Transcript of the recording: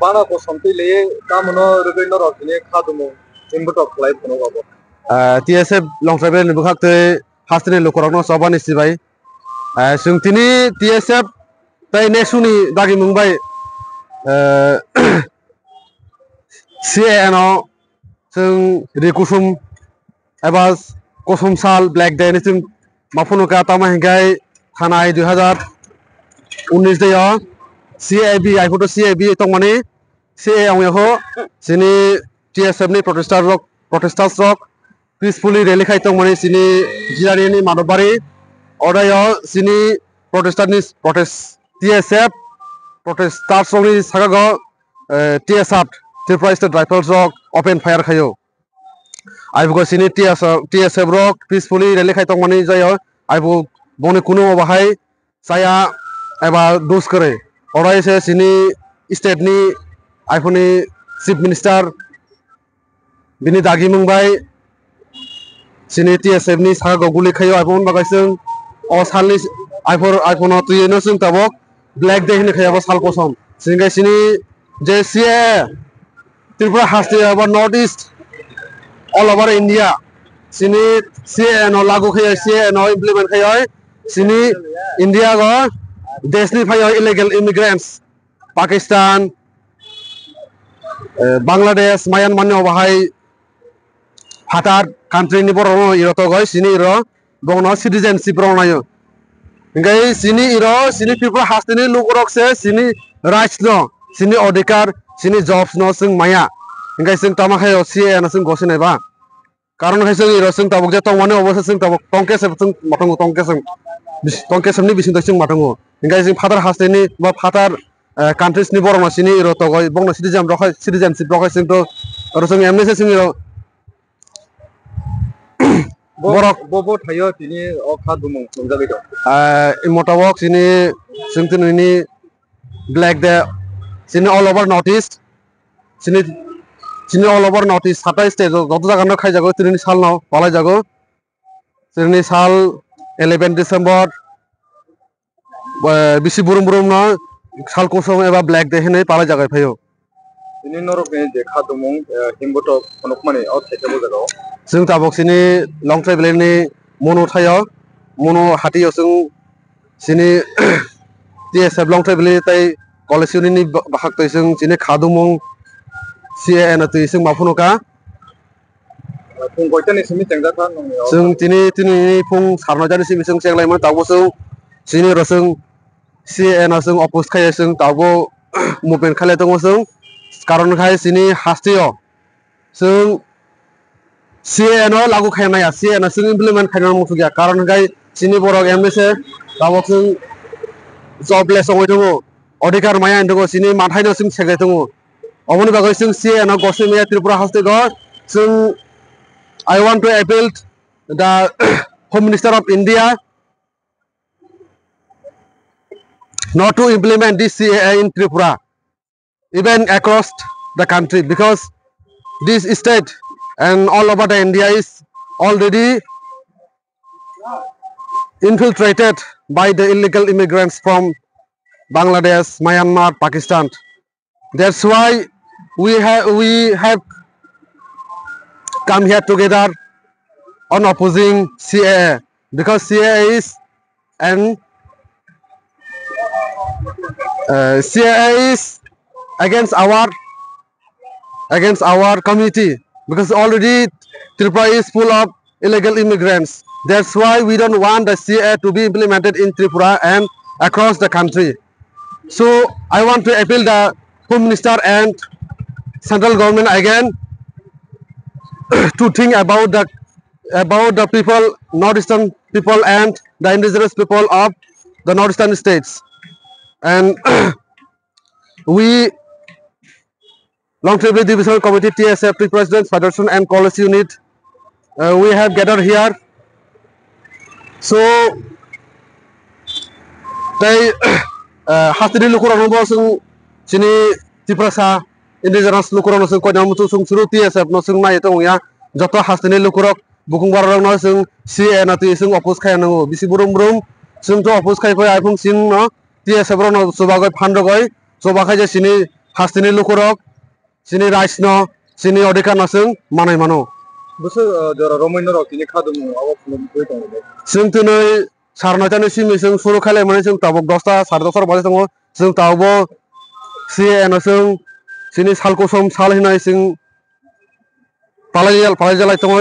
bana ko somti le kamono rubino rokini khadumu imbuto klai phono babo TSF long travel ni bukhak te hastini lokorokno sobani sibai sungtini TSF tai nesuni dagi mungbai CANO sung rikusum eba kosum sal black day ni sung mafunuka tama hingai thanai 2019 deo CAB ai photo CAB tongmani CA ang yaho sini TSF ni protesters rock peacefully rally khai tongmani sini jirani ni manobari odayo sini protest TSF protesters rock ni sagago TSF Tripura State Rifles rock open fire khayo aibugo sini TSF rock peacefully rally khai tongmani jayo aibu boni kuno bahai saya eba dos kare orai se sini state ni iphone chief minister bini dagi mungbai sini TSF ni saga goguli khayo iphone bagaisung o salni iphone tuyeno sung tabok black day ni khayabo sal kosom singai sini JCA Tripura hasti about northeast all over India sini CA no lagu khayo CA no implement khayo sini India go desni phayo illegal immigrants Pakistan Bangladesh Myanmar no bahai hatar country ni borono iroto goi sini iro bongno citizenship ronayo ngai sini iro sini Tripura hastini lukorok se sini rights no sini odikar sini jobs no sing maya ngai sing tama khayo CA na sing gosine ba karon khai sing iro sing tabok je tongmane obose sing tabok tongke se sing matango tongke samni bisin sing matango ngai sing father hastini ba father countries ni borono sini iro to goi bongno citizenship rokhai sing to aro sing emne se sing iro borok bobo thayo tini o khadumu mungjabi do motabok sini singtini black day sini all over northeast sini all over northeast 27 state যত জায়গা না খাই যাগো তিনি সাল নাও পালাই যাগো তিনি সাল 11 December BC বুরুম না সাল কোসম এবা ব্ল্যাক ডে হেনে পালাই যাগাই ফাইও tini norok ni je khadumu imbuto phonokmani o thekebo jago जों ताबक सिनी लं ट्राइबल नि मनो थायो मनो हाटियो जों सिनी TSF लं ट्राइबल ताई कलेज नि बाहाग तै जों सिनी खादुमं CAN तै जों माफुनोका phung koitani simi tengja kha nong जों तिनि फुं सारना जानि सिमी जों सेंलायमोन ताबो जों सिनी र जों CAN जों अपोज खायो जों ताबो मुभमेन्ट खालाय दङ जों कारण खाय सिनी हास्टियो जों CAN lagu khayanaya CAN sing implement khayana musugia karon gai sini borok MSA tabok sing jobless oi dongo odikar maya dongo sini mathaino sing segai dongo omoni bagai sing CAN gosimiya Tripura haste go sing I want to appeal the Home Minister of India not to implement this CAA in Tripura even across the country because this state and all over the India is already infiltrated by the illegal immigrants from Bangladesh, Myanmar, Pakistan. That's why we have come here together on opposing CAA because CAA is against our community. Because already Tripura is full of illegal immigrants. That's why we don't want the CA to be implemented in Tripura and across the country. So I want to appeal the Home Minister and central government again to think about the people, northeastern people and the indigenous people of the northeastern states. And we Long Tripura Divisional Committee TSF President Federation and College Unit we have gathered here so they hastini lukurano bo sung sini Tripura sa indigenous lukurano sung ko namutu sung suru TSF no sung nai tong ya joto hastini lukurok bukung barang no sung CAN ati sung opus khai no bisi burum sung to opus khai phai iphone sin no TSF ro no soba goi phando goi soba khai je sini hastini lukurok sini rice no sini odika nasung manai mano Busu jara Romaino rok ini khadumu awak belum gue tahu deh. जों दिनै सारनायथानि SIM जों सुरु खालामनानै जों दाबो 10टा 10:30 बाजै दङ जों दाबो CAN जों सिनि साल कसम साल होनाय जों पालाय जालाय दङ